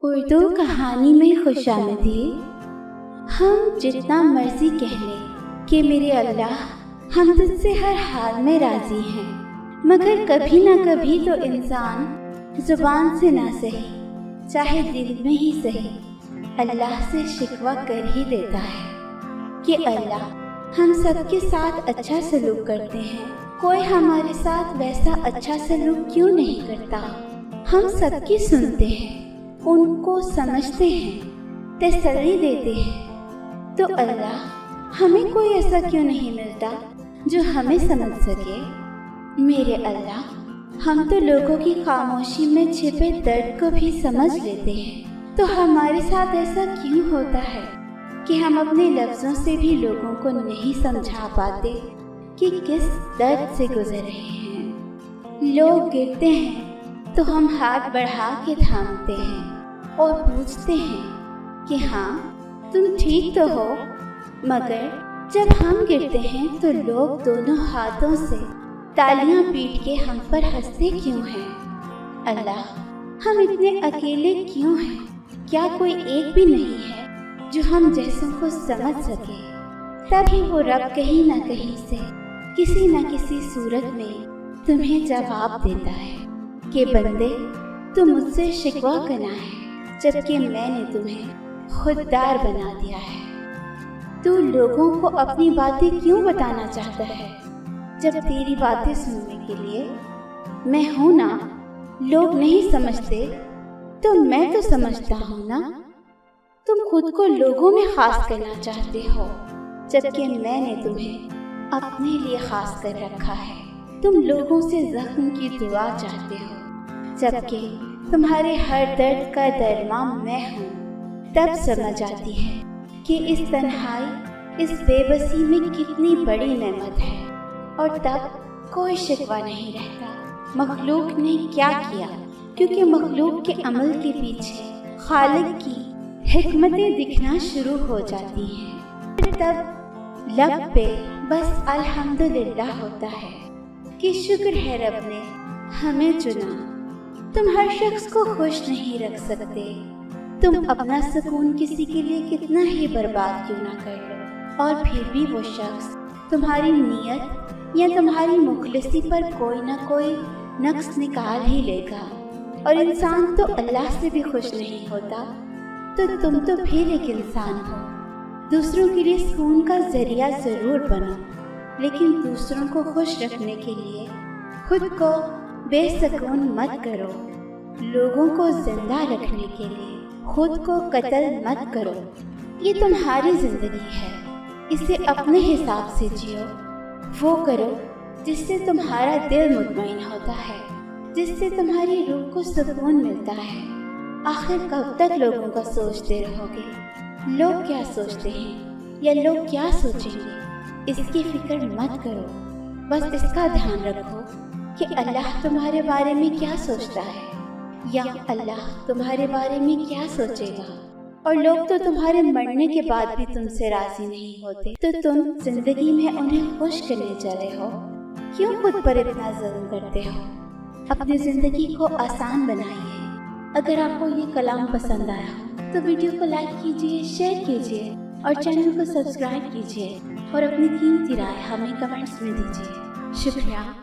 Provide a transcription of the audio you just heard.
اردو کہانی میں خوشامدید۔ ہم جتنا مرضی کہہ لیں کہ میرے اللہ ہم تجھ سے ہر حال میں راضی ہیں، مگر کبھی نہ کبھی تو انسان زبان سے نہ سہی چاہے دل میں ہی سہی اللہ سے شکوہ کر ہی دیتا ہے کہ اللہ ہم سب کے ساتھ اچھا سلوک کرتے ہیں، کوئی ہمارے ساتھ ویسا اچھا سلوک کیوں نہیں کرتا؟ ہم سب کی سنتے ہیں، ان کو سمجھتے ہیں، تسلی دیتے ہیں، تو اللہ ہمیں کوئی ایسا کیوں نہیں ملتا جو ہمیں سمجھ سکے؟ میرے اللہ ہم تو لوگوں کی خاموشی میں چھپے درد کو بھی سمجھ لیتے ہیں، تو ہمارے ساتھ ایسا کیوں ہوتا ہے کہ ہم اپنے لفظوں سے بھی لوگوں کو نہیں سمجھا پاتے کہ کس درد سے گزر رہے ہیں؟ لوگ گرتے ہیں تو ہم ہاتھ بڑھا کے تھامتے ہیں اور پوچھتے ہیں کہ ہاں تم ٹھیک تو ہو، مگر جب ہم گرتے ہیں تو لوگ دونوں ہاتھوں سے تالیاں پیٹ کے ہم پر ہنستے کیوں ہیں؟ اللہ ہم اتنے اکیلے کیوں ہیں؟ کیا کوئی ایک بھی نہیں ہے جو ہم جیسوں کو سمجھ سکے؟ تبھی وہ رب کہیں نہ کہیں سے کسی نہ کسی صورت میں تمہیں جواب دیتا ہے کہ بندے تم مجھ سے شکوہ کرنا ہے، جبکہ میں نے تمہیں خوددار بنا دیا ہے۔ تو لوگوں کو اپنی باتیں کیوں بتانا چاہتا ہے جب تیری باتیں سننے کے لیے میں ہوں نا؟ لوگ نہیں سمجھتے تو میں تو سمجھتا ہوں نا۔ تم خود کو لوگوں میں خاص کرنا چاہتے ہو، جبکہ میں نے تمہیں اپنے لیے خاص کر رکھا ہے۔ تم لوگوں سے زخم کی دعا چاہتے ہو، جبکہ تمہارے ہر درد کا درمان میں ہوں۔ تب سمجھ آتی ہے کہ اس تنہائی، اس بے بسی میں کتنی بڑی نعمت ہے، اور تب کوئی شکوہ نہیں رہتا مخلوق نے کیا کیا، کیونکہ مخلوق کے عمل کے پیچھے خالق کی حکمتیں دکھنا شروع ہو جاتی ہیں۔ تب لب پہ بس الحمدللہ ہوتا ہے کہ شکر ہے رب نے ہمیں چنا۔ تم ہر شخص کو خوش نہیں رکھ سکتے، تم اپنا سکون کسی کے لیے کتنا ہی برباد کیوں نہ کر لو، اور پھر بھی وہ شخص تمہاری نیت یا تمہاری مخلصی پر کوئی نہ کوئی نقص نکال ہی لے گا۔ اور انسان تو اللہ سے بھی خوش نہیں ہوتا، تو تم تو پھر ایک انسان ہو۔ دوسروں کے لیے سکون کا ذریعہ ضرور بنو، لیکن دوسروں کو خوش رکھنے کے لیے خود کو بے سکون مت کرو۔ لوگوں کو زندہ رکھنے کے لیے خود کو قتل مت کرو۔ یہ تمہاری زندگی ہے، اسے اپنے حساب سے جیو۔ وہ کرو جس سے تمہارا دل مطمئن ہوتا ہے، جس سے تمہاری روح کو سکون ملتا ہے۔ آخر کب تک لوگوں کا سوچتے رہو گے؟ لوگ کیا سوچتے ہیں یا لوگ کیا سوچیں گے، اس کی فکر مت کرو۔ بس اس کا دھیان رکھو کہ اللہ تمہارے بارے میں کیا سوچتا ہے، یا اللہ تمہارے بارے میں کیا سوچے گا۔ اور لوگ تو تمہارے مرنے کے بعد بھی تم سے راضی نہیں ہوتے، تو تم زندگی میں انہیں خوش کرنے چلے ہو، کیوں خود پر اتنا ظلم کرتے ہو؟ اپنی زندگی کو آسان بنائیے۔ اگر آپ کو یہ کلام پسند آیا ہو تو ویڈیو کو لائک کیجیے، شیئر کیجیے، اور چینل کو سبسکرائب کیجیے، اور اپنی قیمتی رائے ہمیں کمنٹس میں دیجیے۔ شکریہ۔